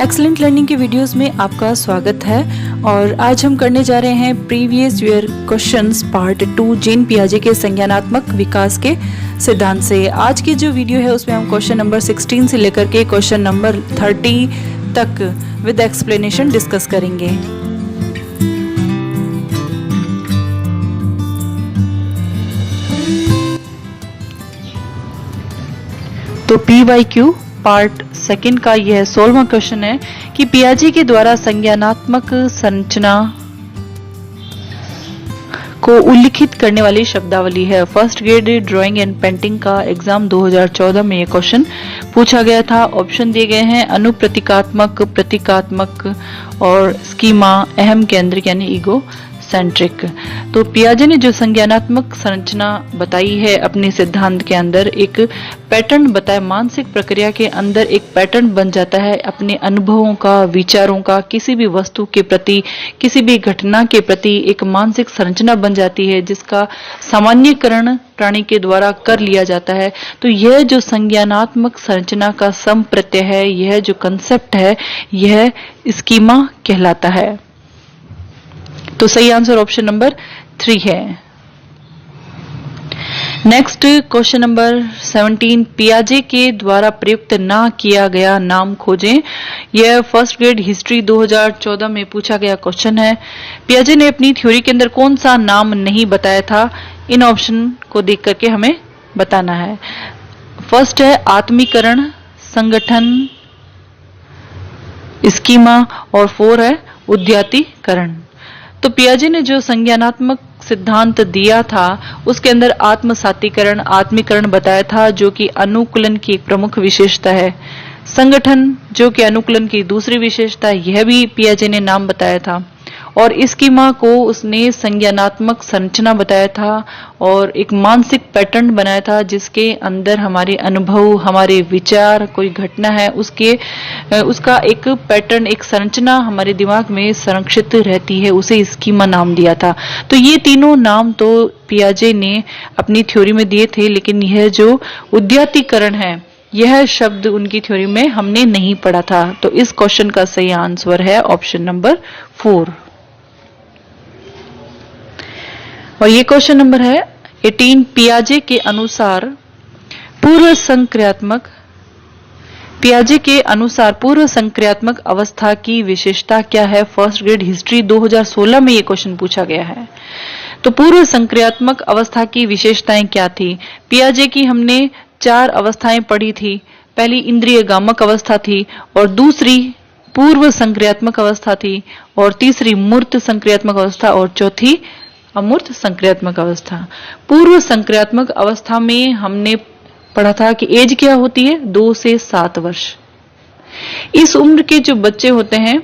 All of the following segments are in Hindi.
एक्सीलेंट लर्निंग के वीडियोस में आपका स्वागत है और आज हम करने जा रहे हैं previous year questions part 2 Jean पियाजे के संज्ञानात्मक विकास के सिद्धांत से। आज की जो वीडियो है उसमें हम क्वेश्चन नंबर 16 से लेकर के क्वेश्चन नंबर 30 तक विद एक्सप्लेनेशन डिस्कस करेंगे। तो PYQ पार्ट सेकंड का यह 16वां क्वेश्चन है कि पियाजे के द्वारा संज्ञानात्मक संरचना को उल्लिखित करने वाली शब्दावली है। First grade drawing and painting का एग्जाम 2014 में यह क्वेश्चन पूछा गया था। ऑप्शन दिए गए हैं अनुप्रतीकात्मक, प्रतीकात्मक और स्कीमा, अहम केंद्रिक यानी ईगो सेंट्रिक। तो पियाजे ने जो संज्ञानात्मक संरचना बताई है अपने सिद्धांत के अंदर, एक पैटर्न बताया, मानसिक प्रक्रिया के अंदर एक पैटर्न बन जाता है अपने अनुभवों का, विचारों का, किसी भी वस्तु के प्रति, किसी भी घटना के प्रति एक मानसिक संरचना बन जाती है जिसका सामान्यीकरण प्राणी के द्वारा कर लिया जाता है। तो यह जो संज्ञानात्मक संरचना का संप्रत्यय है, यह जो कंसेप्ट है, यह स्कीमा कहलाता है। तो सही आंसर ऑप्शन नंबर 3 है। नेक्स्ट क्वेश्चन नंबर 17, पियाजे के द्वारा प्रयुक्त ना किया गया नाम खोजें। यह फर्स्ट ग्रेड हिस्ट्री 2014 में पूछा गया क्वेश्चन है। पियाजे ने अपनी थ्योरी के अंदर कौन सा नाम नहीं बताया था, इन ऑप्शन को देख करके हमें बताना है। फर्स्ट है आत्मीकरण, संगठन, स्कीमा और 4 है उद्यतीकरण। तो पियाजे ने जो संज्ञानात्मक सिद्धांत दिया था उसके अंदर आत्मसातीकरण, आत्मीकरण बताया था जो कि अनुकूलन की एक प्रमुख विशेषता है। संगठन जो कि अनुकूलन की दूसरी विशेषता है, यह भी पियाजे ने नाम बताया था। और स्कीमा को उसने संज्ञानात्मक संरचना बताया था और एक मानसिक पैटर्न बनाया था जिसके अंदर हमारे अनुभव, हमारे विचार, कोई घटना है उसका एक पैटर्न, एक संरचना हमारे दिमाग में संरक्षित रहती है, उसे स्कीमा नाम दिया था। तो ये तीनों नाम तो पियाजे ने अपनी थ्योरी में दिए थे, लेकिन यह जो उद्यतीकरण है, यह शब्द उनकी थ्योरी में हमने नहीं पढ़ा था। तो इस क्वेश्चन का सही आंसर है ऑप्शन नंबर 4। और ये क्वेश्चन नंबर है 18, पियाजे के अनुसार पूर्व संक्रियात्मक अवस्था की विशेषता क्या है। फर्स्ट ग्रेड हिस्ट्री 2016 में ये क्वेश्चन पूछा गया है। तो पूर्व संक्रियात्मक अवस्था की विशेषताएं क्या थी। पियाजे की हमने 4 अवस्थाएं पढ़ी थी। पहली इंद्रिय गामक अवस्था थी और दूसरी पूर्व संक्रियात्मक अवस्था थी और तीसरी मूर्त संक्रियात्मक अवस्था और चौथी अमूर्त संक्रियात्मक अवस्था। पूर्व संक्रियात्मक अवस्था में हमने पढ़ा था कि एज क्या होती है, 2 से 7 वर्ष। इस उम्र के जो बच्चे होते हैं,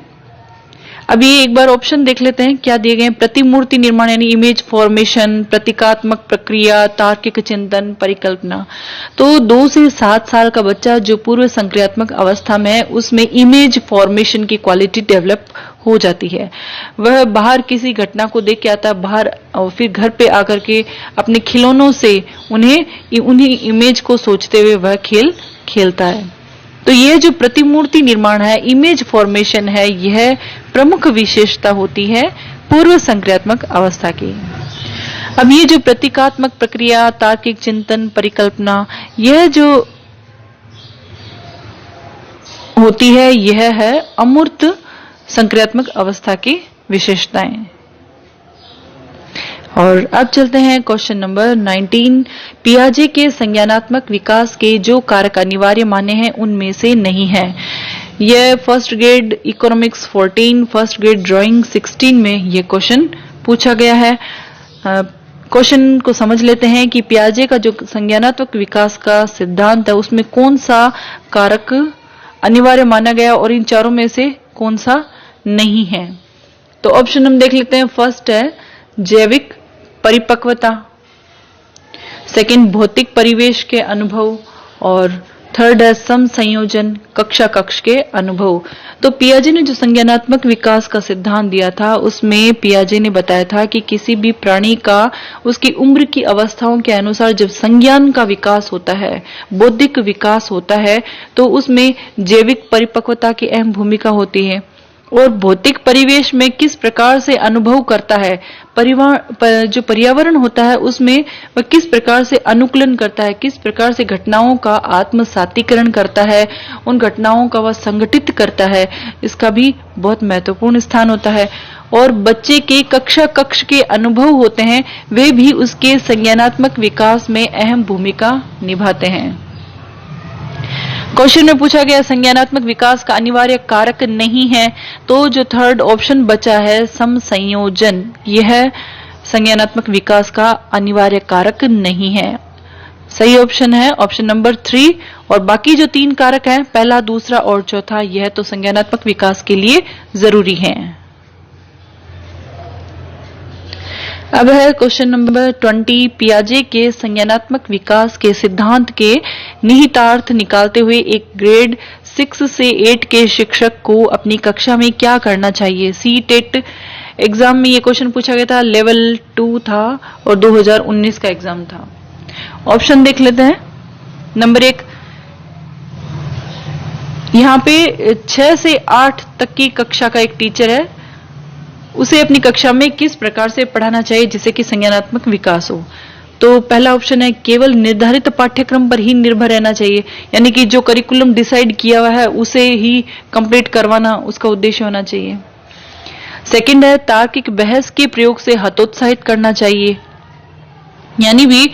अब ये एक बार ऑप्शन देख लेते हैं क्या दिए गए हैं। प्रतिमूर्ति निर्माण यानी इमेज फॉर्मेशन, प्रतीकात्मक प्रक्रिया, तार्किक चिंतन, परिकल्पना। तो 2 से 7 साल का बच्चा जो पूर्व संक्रियात्मक अवस्था में है, उसमें इमेज फॉर्मेशन की क्वालिटी डेवलप हो जाती है। वह बाहर किसी घटना को देख के आता है बाहर, और फिर घर पे आकर के अपने खिलौनों से उन्हीं इमेज को सोचते हुए वह खेल खेलता है। तो यह जो प्रतिमूर्ति निर्माण है, इमेज फॉर्मेशन है, यह प्रमुख विशेषता होती है पूर्व संक्रियात्मक अवस्था की। अब ये जो प्रतीकात्मक प्रक्रिया, तार्किक चिंतन, परिकल्पना, यह जो होती है, यह है अमूर्त संक्रियात्मक अवस्था की विशेषताएं। और अब चलते हैं क्वेश्चन नंबर 19, पियाजे के संज्ञानात्मक विकास के जो कारक अनिवार्य माने हैं उनमें से नहीं है। यह first grade economics 14, first grade drawing 16 में यह क्वेश्चन पूछा गया है। क्वेश्चन को समझ लेते हैं कि पियाजे का जो संज्ञानात्मक विकास का सिद्धांत है उसमें कौन सा कारक अनिवार्य माना गया और इन चारों में से कौन सा नहीं है। तो ऑप्शन हम देख लेते हैं। फर्स्ट है जैविक परिपक्वता, सेकंड भौतिक परिवेश के अनुभव और थर्ड है सम संयोजन, कक्षा कक्ष के अनुभव। तो पियाजे ने जो संज्ञानात्मक विकास का सिद्धांत दिया था उसमें पियाजे ने बताया था कि किसी भी प्राणी का उसकी उम्र की अवस्थाओं के अनुसार जब संज्ञान का विकास होता है, बौद्धिक विकास होता है, तो उसमें जैविक परिपक्वता की अहम भूमिका होती है और भौतिक परिवेश में किस प्रकार से अनुभव करता है, जो पर्यावरण होता है उसमें वह किस प्रकार से अनुकूलन करता है, किस प्रकार से घटनाओं का आत्मसातीकरण करता है, उन घटनाओं का वह संगठित करता है, इसका भी बहुत महत्वपूर्ण स्थान होता है। और बच्चे के कक्षा कक्ष के अनुभव होते हैं, वे भी उसके संज्ञानात्मक विकास में अहम भूमिका निभाते हैं। क्वेश्चन में पूछा गया संज्ञानात्मक विकास का अनिवार्य कारक नहीं है, तो जो थर्ड ऑप्शन बचा है समसंयोजन, यह संज्ञानात्मक विकास का अनिवार्य कारक नहीं है। सही ऑप्शन है ऑप्शन नंबर 3 और बाकी जो 3 कारक हैं, पहला, दूसरा और चौथा, यह तो संज्ञानात्मक विकास के लिए जरूरी है। अब है क्वेश्चन नंबर 20। पियाजे के संज्ञानात्मक विकास के सिद्धांत के निहितार्थ निकालते हुए एक ग्रेड 6 से 8 के शिक्षक को अपनी कक्षा में क्या करना चाहिए। सीटेट एग्जाम में ये क्वेश्चन पूछा गया था, लेवल 2 था और 2019 का एग्जाम था। ऑप्शन देख लेते हैं। नंबर 1, यहां पे 6 से 8 तक की कक्षा का एक टीचर है, उसे अपनी कक्षा में किस प्रकार से पढ़ाना चाहिए जिससे कि संज्ञानात्मक विकास हो। तो पहला ऑप्शन है केवल निर्धारित पाठ्यक्रम पर ही निर्भर रहना चाहिए, यानी कि जो करिकुलम डिसाइड किया हुआ है उसे ही कंप्लीट करवाना उसका उद्देश्य होना चाहिए। सेकंड है तार्किक बहस के प्रयोग से हतोत्साहित करना चाहिए, यानी भी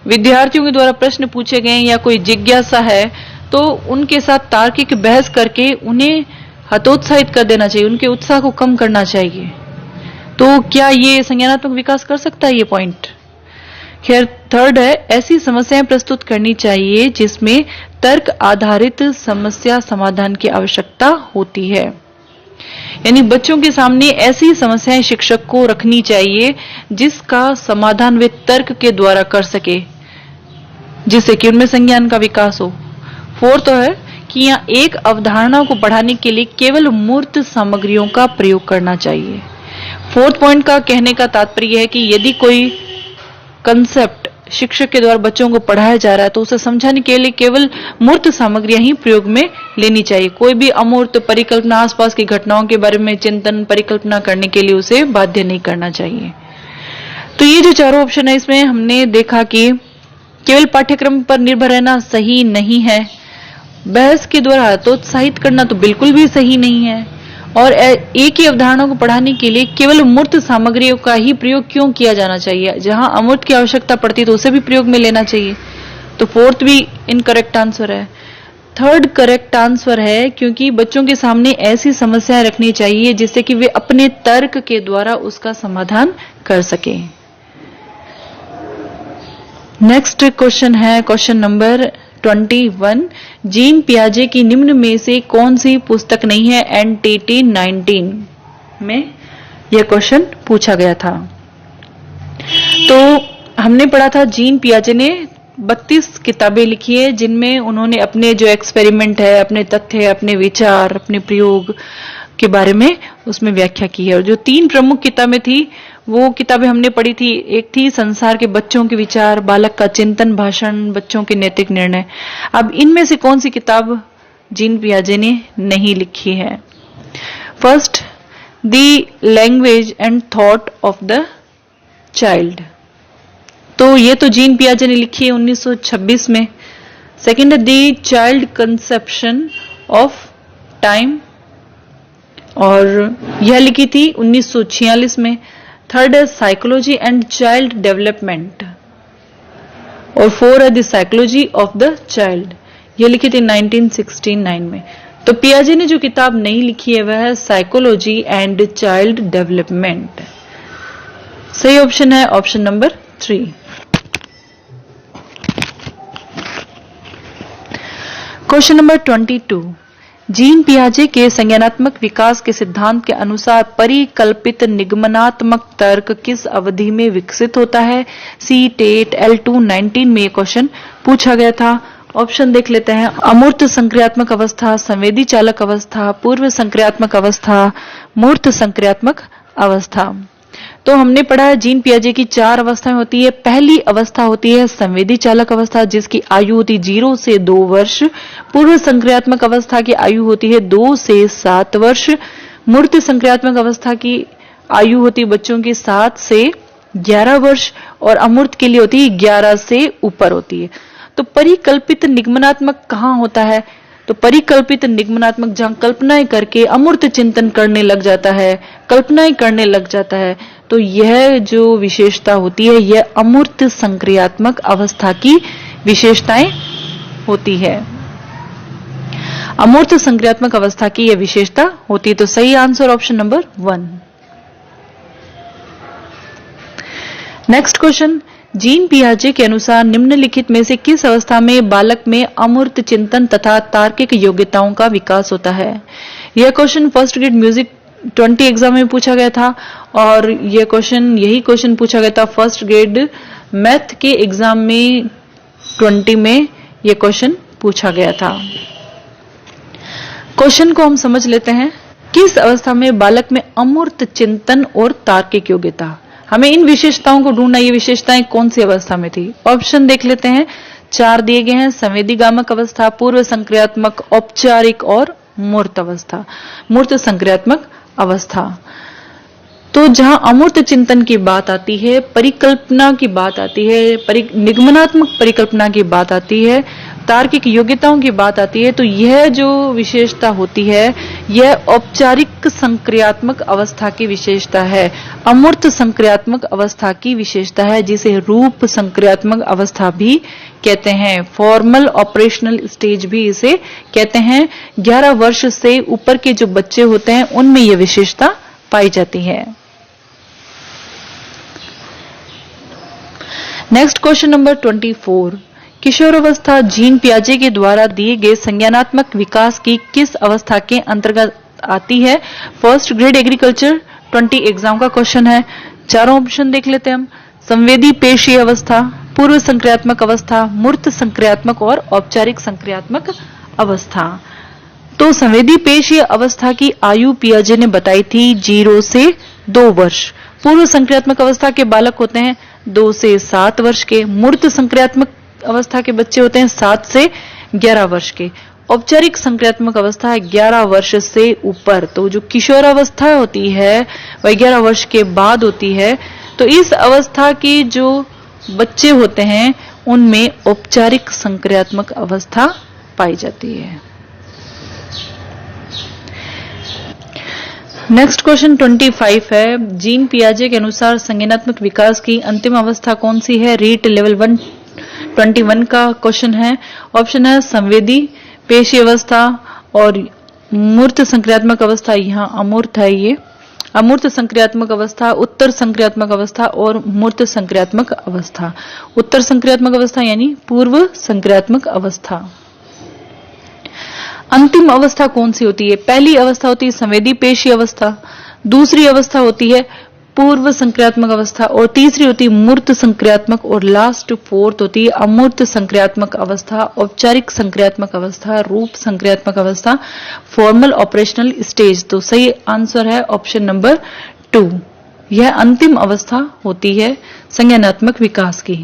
विद्यार्थियों के द्वारा प्रश्न पूछे गए या कोई जिज्ञासा है तो उनके साथ तार्किक बहस करके उन्हें हतोत्साहित कर देना चाहिए, उनके उत्साह को कम करना चाहिए। तो क्या ये संज्ञानात्मक विकास कर सकता है ये पॉइंट? खैर, थर्ड है ऐसी समस्याएं प्रस्तुत करनी चाहिए जिसमें तर्क आधारित समस्या समाधान की आवश्यकता होती है, यानी बच्चों के सामने ऐसी समस्याएं शिक्षक को रखनी चाहिए जिसका समाधान वे तर्क के द्वारा कर सके, जिससे कि उनमें संज्ञान का विकास हो। फोर्थ है कि यहाँ एक अवधारणा को बढ़ाने के लिए केवल मूर्त सामग्रियों का प्रयोग करना चाहिए। फोर्थ पॉइंट का कहने का तात्पर्य है कि यदि कोई कंसेप्ट शिक्षक के द्वारा बच्चों को पढ़ाया जा रहा है तो उसे समझाने के लिए केवल मूर्त सामग्रियां ही प्रयोग में लेनी चाहिए। कोई भी अमूर्त परिकल्पना, आसपास की घटनाओं के बारे में चिंतन परिकल्पना करने के लिए उसे बाध्य नहीं करना चाहिए। तो ये जो चारों ऑप्शन है इसमें हमने देखा कि केवल पाठ्यक्रम पर निर्भर रहना सही नहीं है, बहस के द्वारा हतोत्साहित करना तो बिल्कुल भी सही नहीं है, और एक ही अवधारणा को पढ़ाने के लिए केवल मूर्त सामग्रियों का ही प्रयोग क्यों किया जाना चाहिए, जहां अमूर्त की आवश्यकता पड़ती तो उसे भी प्रयोग में लेना चाहिए। तो फोर्थ भी इनकरेक्ट आंसर है। थर्ड करेक्ट आंसर है क्योंकि बच्चों के सामने ऐसी समस्याएं रखनी चाहिए जिससे कि वे अपने तर्क के द्वारा उसका समाधान कर सके। नेक्स्ट क्वेश्चन है क्वेश्चन नंबर 21। जीन पियाजे की निम्न में से कौन सी पुस्तक नहीं है? एनटीटी 19 में यह क्वेश्चन पूछा गया था। तो हमने पढ़ा था जीन पियाजे ने 32 किताबें लिखी है जिनमें उन्होंने अपने जो एक्सपेरिमेंट है, अपने तथ्य, अपने विचार, अपने प्रयोग के बारे में उसमें व्याख्या की है। और जो 3 प्रमुख किताबें थी वो किताबें हमने पढ़ी थी, एक थी संसार के बच्चों के विचार, बालक का चिंतन भाषण, बच्चों के नैतिक निर्णय। अब इनमें से कौन सी किताब जीन पियाजे ने नहीं लिखी है? First, the language and thought of the child, तो ये तो जीन पियाजे ने लिखी है 1926 में। सेकेंड है the child conception of time, और यह लिखी थी 1946 में। थर्ड है साइकोलॉजी एंड चाइल्ड डेवलपमेंट, और 4 है the psychology of the child, यह लिखी थी 1969 में। तो पियाजे ने जो किताब नहीं लिखी है वह है साइकोलॉजी एंड चाइल्ड डेवलपमेंट। सही ऑप्शन है option number 3। Question number 22। Jean पियाजे के संज्ञानात्मक विकास के सिद्धांत के अनुसार परिकल्पित निगमनात्मक तर्क किस अवधि में विकसित होता है? सी टेट L2 19 में ये क्वेश्चन पूछा गया था। ऑप्शन देख लेते हैं। अमूर्त संक्रियात्मक अवस्था, संवेदी चालक अवस्था, पूर्व संक्रियात्मक अवस्था, मूर्त संक्रियात्मक अवस्था। तो हमने पढ़ा है जीन पियाजे की 4 अवस्थाएं होती है। पहली अवस्था होती है संवेदी चालक अवस्था, जिसकी आयु होती है 0 से 2 वर्ष। पूर्व संक्रियात्मक अवस्था की आयु होती है 2 से 7 वर्ष। मूर्त संक्रियात्मक अवस्था की आयु होती है बच्चों की 7 से 11 वर्ष और अमूर्त के लिए होती है 11 से ऊपर होती है। तो परिकल्पित निगमनात्मक कहाँ होता है? तो परिकल्पित निगमनात्मक जहां कल्पनाएं करके अमूर्त चिंतन करने लग जाता है, कल्पनाएं करने लग जाता है, तो यह जो विशेषता होती है यह अमूर्त संक्रियात्मक अवस्था की विशेषताएं होती है। अमूर्त संक्रियात्मक अवस्था की यह विशेषता होती है। तो सही answer option number 1। Next question, Jean पियाजे के अनुसार निम्नलिखित में से किस अवस्था में बालक में अमूर्त चिंतन तथा तार्किक योग्यताओं का विकास होता है? यह question first grade music 20 exam में पूछा गया था और यही क्वेश्चन पूछा गया था फर्स्ट ग्रेड मैथ के एग्जाम में 20 में यह क्वेश्चन पूछा गया था। क्वेश्चन को हम समझ लेते हैं। किस अवस्था में बालक में अमूर्त चिंतन और तार्किक योग्यता? हमें इन विशेषताओं को ढूंढना, ये विशेषताएं कौन सी अवस्था में थी? ऑप्शन देख लेते हैं। 4 दिए गए हैं। संवेदीगामक अवस्था, पूर्व संक्रियात्मक, औपचारिक और मूर्त अवस्था, मूर्त संक्रियात्मक अवस्था। तो जहां अमूर्त चिंतन की बात आती है, परिकल्पना की बात आती है, निगमनात्मक परिकल्पना की बात आती है, तार्किक योग्यताओं की बात आती है, तो यह जो विशेषता होती है यह औपचारिक संक्रियात्मक अवस्था की विशेषता है, अमूर्त संक्रियात्मक अवस्था की विशेषता है, जिसे रूप संक्रियात्मक अवस्था भी कहते हैं। फॉर्मल ऑपरेशनल स्टेज भी इसे कहते हैं। 11 वर्ष से ऊपर के जो बच्चे होते हैं उनमें यह विशेषता पाई जाती है। नेक्स्ट क्वेश्चन नंबर 24, किशोरावस्था जीन पियाजे के द्वारा दिए गए संज्ञानात्मक विकास की किस अवस्था के अंतर्गत आती है? फर्स्ट ग्रेड एग्रीकल्चर 20 एग्जाम का क्वेश्चन है। 4 ऑप्शन देख लेते हैं हम। संवेदी पेशीय अवस्था, पूर्व संक्रियात्मक अवस्था, मूर्त संक्रियात्मक और औपचारिक संक्रियात्मक अवस्था। तो संवेदी पेशीय अवस्था की आयु पियाजे ने बताई थी 0 से 2 वर्ष। पूर्व संक्रियात्मक अवस्था के बालक होते हैं 2 से 7 वर्ष के। मूर्त संक्रियात्मक अवस्था के बच्चे होते हैं 7 से 11 वर्ष के। औपचारिक संक्रियात्मक अवस्था 11 वर्ष से ऊपर। तो जो किशोरावस्था होती है वह 11 वर्ष के बाद होती है। तो इस अवस्था की जो बच्चे होते हैं उनमें औपचारिक संक्रियात्मक अवस्था पाई जाती है। नेक्स्ट क्वेश्चन 25 है। जीन पियाजे के अनुसार संज्ञानात्मक विकास की अंतिम अवस्था कौन सी है? रीट लेवल 121 का क्वेश्चन है। ऑप्शन है संवेदी पेशीय अवस्था और मूर्त संक्रियात्मक अवस्था, यहाँ अमूर्त है ये, अमूर्त संक्रियात्मक अवस्था, उत्तर संक्रियात्मक अवस्था और मूर्त संक्रियात्मक अवस्था। उत्तर संक्रियात्मक अवस्था यानी पूर्व संक्रियात्मक अवस्था। अंतिम अवस्था कौन सी होती है? पहली अवस्था होती है संवेदी पेशीय अवस्था, दूसरी अवस्था होती है पूर्व संक्रियात्मक अवस्था और तीसरी होती है मूर्त संक्रियात्मक और लास्ट 4th होती है अमूर्त संक्रियात्मक अवस्था, औपचारिक संक्रियात्मक अवस्था, रूप संक्रियात्मक अवस्था, फॉर्मल ऑपरेशनल स्टेज। तो सही आंसर है ऑप्शन नंबर 2। यह अंतिम अवस्था होती है संज्ञानात्मक विकास की।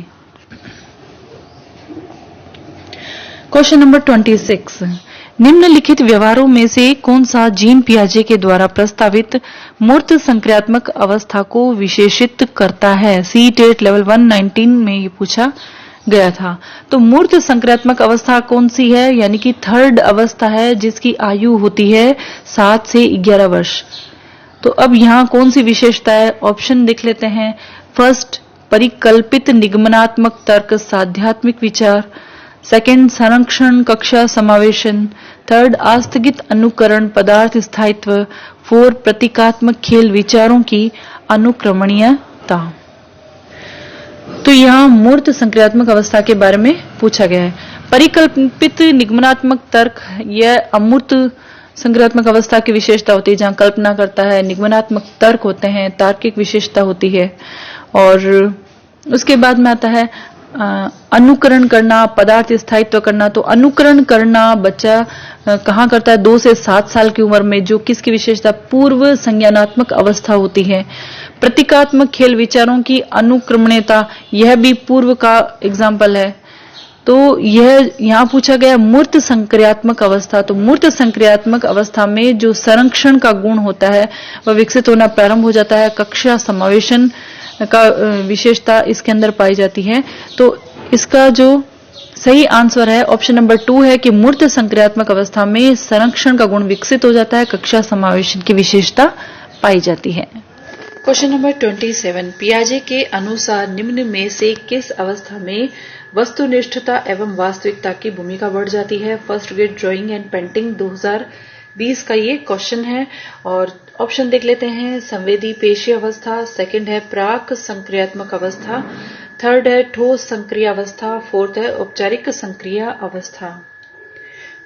क्वेश्चन नंबर 26, निम्नलिखित व्यवहारों में से कौन सा जीन पियाजे के द्वारा प्रस्तावित मूर्त संक्रियात्मक अवस्था को विशेषित करता है? सी-टेट लेवल 119 में ये पूछा गया था। तो मूर्त संक्रियात्मक अवस्था कौन सी है? यानी कि 3rd अवस्था है जिसकी आयु होती है 7 से 11 वर्ष। तो अब यहाँ कौन सी विशेषता है? ऑप्शन देख लेते हैं। फर्स्ट, परिकल्पित निगमनात्मक तर्क साध्यात्मिक विचार। सेकंड, संरक्षण कक्षा समावेशन। थर्ड, आस्थगित अनुकरण पदार्थ स्थायित्व। 4, प्रतीकात्मक खेल विचारों की अनुक्रमणीयता। तो यहाँ मूर्त संक्रियात्मक अवस्था के बारे में पूछा गया है। परिकल्पित निगमनात्मक तर्क यह अमूर्त संक्रियात्मक अवस्था की विशेषता होती है, जहां कल्पना करता है, निगमनात्मक तर्क होते हैं, तार्किक विशेषता होती है। और उसके बाद में आता है अनुकरण करना, पदार्थ स्थायित्व करना। तो अनुकरण करना बच्चा कहाँ करता है? 2 से 7 साल की उम्र में, जो किसकी विशेषता? पूर्व संज्ञानात्मक अवस्था होती है। प्रतीकात्मक खेल विचारों की अनुक्रमणीयता, यह भी पूर्व का एग्जाम्पल है। तो यह यहाँ पूछा गया मूर्त संक्रियात्मक अवस्था। तो मूर्त संक्रियात्मक अवस्था में जो संरक्षण का गुण होता है वह विकसित होना प्रारंभ हो जाता है। कक्षा समावेशन का विशेषता इसके अंदर पाई जाती है। तो इसका जो सही आंसर है ऑप्शन नंबर 2 है कि मूर्त संक्रियात्मक अवस्था में संरक्षण का गुण विकसित हो जाता है, कक्षा समावेशन की विशेषता पाई जाती है। क्वेश्चन नंबर 27, पियाजे के अनुसार निम्न में से किस अवस्था में वस्तुनिष्ठता एवं वास्तविकता की भूमिका बढ़ जाती है? First grade drawing and painting 2020 का ये क्वेश्चन है। और ऑप्शन देख लेते हैं। संवेदी पेशी अवस्था, सेकंड है प्राक संक्रियात्मक अवस्था, थर्ड है ठोस संक्रिय अवस्था, फोर्थ है औपचारिक संक्रिय अवस्था।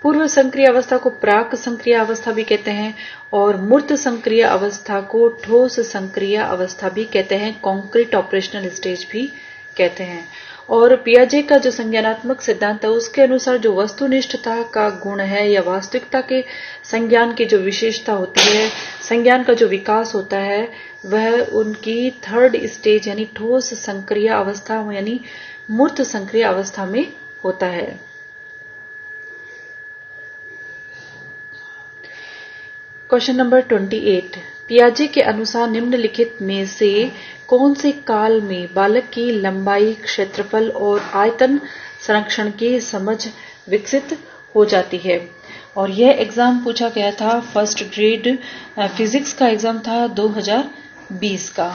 पूर्व संक्रिय अवस्था को प्राक संक्रिय अवस्था भी कहते हैं और मूर्त संक्रिय अवस्था को ठोस संक्रिय अवस्था भी कहते हैं, कॉन्क्रीट ऑपरेशनल स्टेज भी कहते हैं। और पियाजे का जो संज्ञानात्मक सिद्धांत है उसके अनुसार जो वस्तुनिष्ठता का गुण है या वास्तविकता के संज्ञान की जो विशेषता होती है, संज्ञान का जो विकास होता है, वह उनकी थर्ड स्टेज यानी ठोस संक्रिय अवस्था यानी मूर्त संक्रिय अवस्था में होता है। क्वेश्चन नंबर 28, पियाजे के अनुसार निम्नलिखित में से कौन से काल में बालक की लंबाई, क्षेत्रफल और आयतन संरक्षण की समझ विकसित हो जाती है? और यह एग्जाम पूछा गया था, फर्स्ट ग्रेड फिजिक्स का एग्जाम था 2020 का।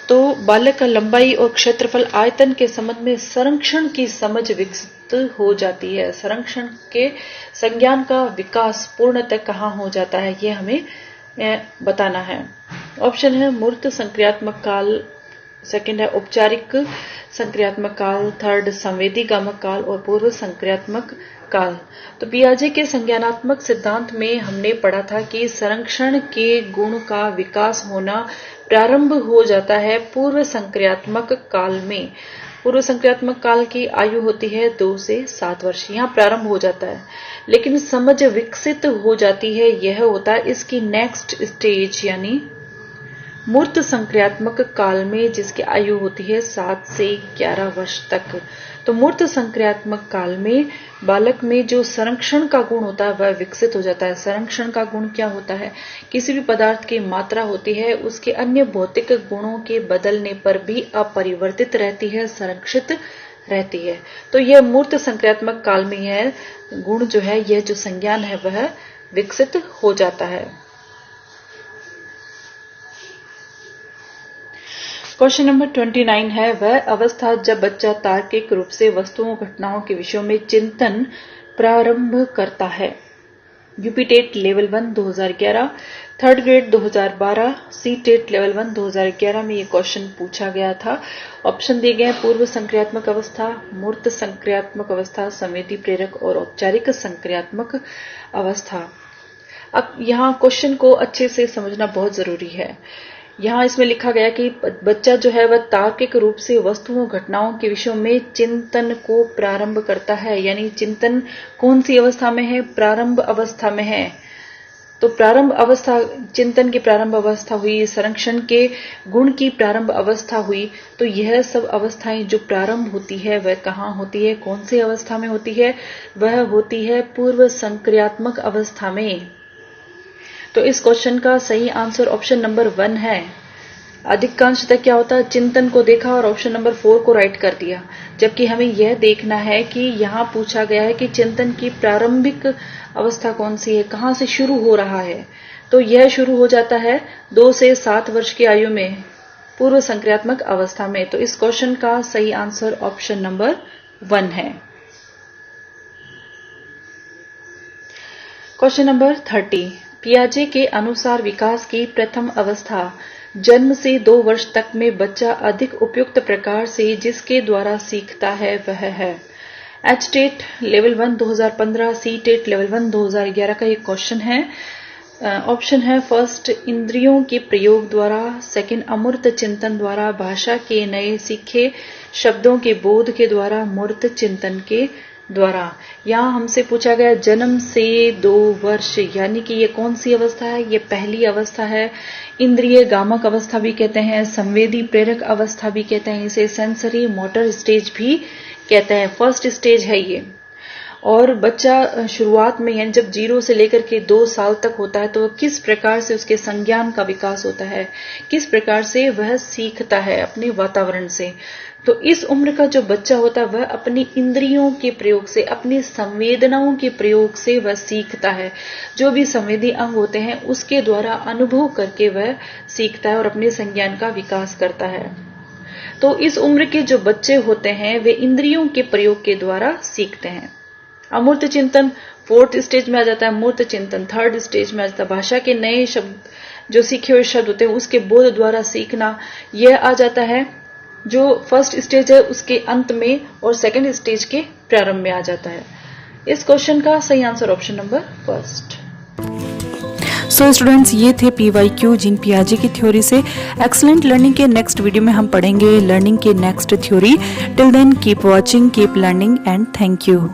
तो बालक का लंबाई और क्षेत्रफल, आयतन के संबंध में संरक्षण की समझ विकसित हो जाती है। संरक्षण के संज्ञान का विकास पूर्णतः कहाँ हो जाता है, यह हमें बताना है। ऑप्शन है मूर्त संक्रियात्मक काल, सेकंड है औपचारिक संक्रियात्मक काल, थर्ड संवेदी गामक काल और पूर्व संक्रियात्मक काल। तो पियाजे के संज्ञानात्मक सिद्धांत में हमने पढ़ा था कि संरक्षण के गुण का विकास होना प्रारंभ हो जाता है पूर्व संक्रियात्मक काल में। पूर्व संक्रियात्मक काल की आयु होती है 2 से 7 वर्ष, यहाँ प्रारंभ हो जाता है। लेकिन समझ विकसित हो जाती है, यह होता है इसकी नेक्स्ट स्टेज यानी मूर्त संक्रियात्मक काल में, जिसकी आयु होती है 7 से 11 वर्ष तक। तो मूर्त संक्रियात्मक काल में बालक में जो संरक्षण का गुण होता है वह विकसित हो जाता है। संरक्षण का गुण क्या होता है? किसी भी पदार्थ की मात्रा होती है, उसके अन्य भौतिक गुणों के बदलने पर भी अपरिवर्तित रहती है, संरक्षित रहती है। तो यह मूर्त संक्रियात्मक काल में यह गुण जो है, यह जो संज्ञान है वह विकसित हो जाता है। क्वेश्चन नंबर 29 है, वह अवस्था जब बच्चा तार्किक रूप से वस्तुओं, घटनाओं के विषयों में चिंतन प्रारंभ करता है। UP TET level 1 2011, third grade 2012, C TET level 1 2011 में ये क्वेश्चन पूछा गया था। ऑप्शन दिए गए पूर्व संक्रियात्मक अवस्था, मूर्त संक्रियात्मक अवस्था, संवेदी प्रेरक और औपचारिक संक्रियात्मक अवस्था। अब यहाँ क्वेश्चन को अच्छे से समझना बहुत जरूरी है। यहाँ इसमें लिखा गया कि बच्चा जो है वह तार्किक रूप से वस्तुओं, घटनाओं के विषयों में चिंतन को प्रारंभ करता है, यानी चिंतन कौन सी अवस्था में है? प्रारंभ अवस्था में है। तो प्रारंभ अवस्था, चिंतन की प्रारंभ अवस्था हुई, संरक्षण के गुण की प्रारंभ अवस्था हुई। तो यह सब अवस्थाएं जो प्रारंभ होती है वह कहाँ होती है, कौन सी अवस्था में होती है? वह होती है पूर्व संक्रियात्मक अवस्था में। तो इस क्वेश्चन का सही आंसर ऑप्शन नंबर 1 है। अधिकांशतः क्या होता है, चिंतन को देखा और ऑप्शन नंबर 4 को राइट कर दिया, जबकि हमें यह देखना है कि यहाँ पूछा गया है कि चिंतन की प्रारंभिक अवस्था कौन सी है, कहाँ से शुरू हो रहा है। तो यह शुरू हो जाता है 2 से 7 वर्ष की आयु में, पूर्व संक्रियात्मक अवस्था में। तो इस क्वेश्चन का सही आंसर ऑप्शन नंबर 1 है। क्वेश्चन नंबर 30, पियाजे के अनुसार विकास की प्रथम अवस्था जन्म से 2 वर्ष तक में बच्चा अधिक उपयुक्त प्रकार से जिसके द्वारा सीखता है वह है। H TET level 1 2015, C TET level 1 2011 का ये क्वेश्चन है। ऑप्शन है फर्स्ट इंद्रियों के प्रयोग द्वारा, सेकंड अमूर्त चिंतन द्वारा, भाषा के नए सीखे शब्दों के बोध के द्वारा, मूर्त चिंतन के द्वारा। यहाँ हमसे पूछा गया जन्म से 2 वर्ष, यानी कि ये कौन सी अवस्था है? ये पहली अवस्था है। इंद्रिय गामक अवस्था भी कहते हैं, संवेदी प्रेरक अवस्था भी कहते हैं, इसे सेंसरी मोटर स्टेज भी कहते हैं। फर्स्ट स्टेज है ये। और बच्चा शुरुआत में यानी जब 0 से लेकर के 2 साल तक होता है तो किस प्रकार से उसके संज्ञान का विकास होता है, किस प्रकार से वह सीखता है अपने वातावरण से। तो इस उम्र का जो बच्चा होता है वह अपनी इंद्रियों के प्रयोग से, अपनी संवेदनाओं के प्रयोग से वह सीखता है। जो भी संवेदी अंग होते हैं उसके द्वारा अनुभव करके वह सीखता है और अपने संज्ञान का विकास करता है। तो इस उम्र के जो बच्चे होते हैं वे इंद्रियों के प्रयोग के द्वारा सीखते हैं। अमूर्त चिंतन 4th स्टेज में आ जाता है, मूर्त चिंतन 3rd स्टेज में आ जाता है। भाषा के नए शब्द जो सीखे हुए शब्द होते हैं उसके बोध द्वारा सीखना, यह आ जाता है जो 1st स्टेज है उसके अंत में, और 2nd स्टेज के प्रारंभ में आ जाता है। इस क्वेश्चन का सही answer option number 1। So students, ये थे PYQ जीन पियाजे की थ्योरी से। एक्सलेंट लर्निंग के नेक्स्ट वीडियो में हम पढ़ेंगे लर्निंग के next theory. Till then keep watching, keep learning and thank you.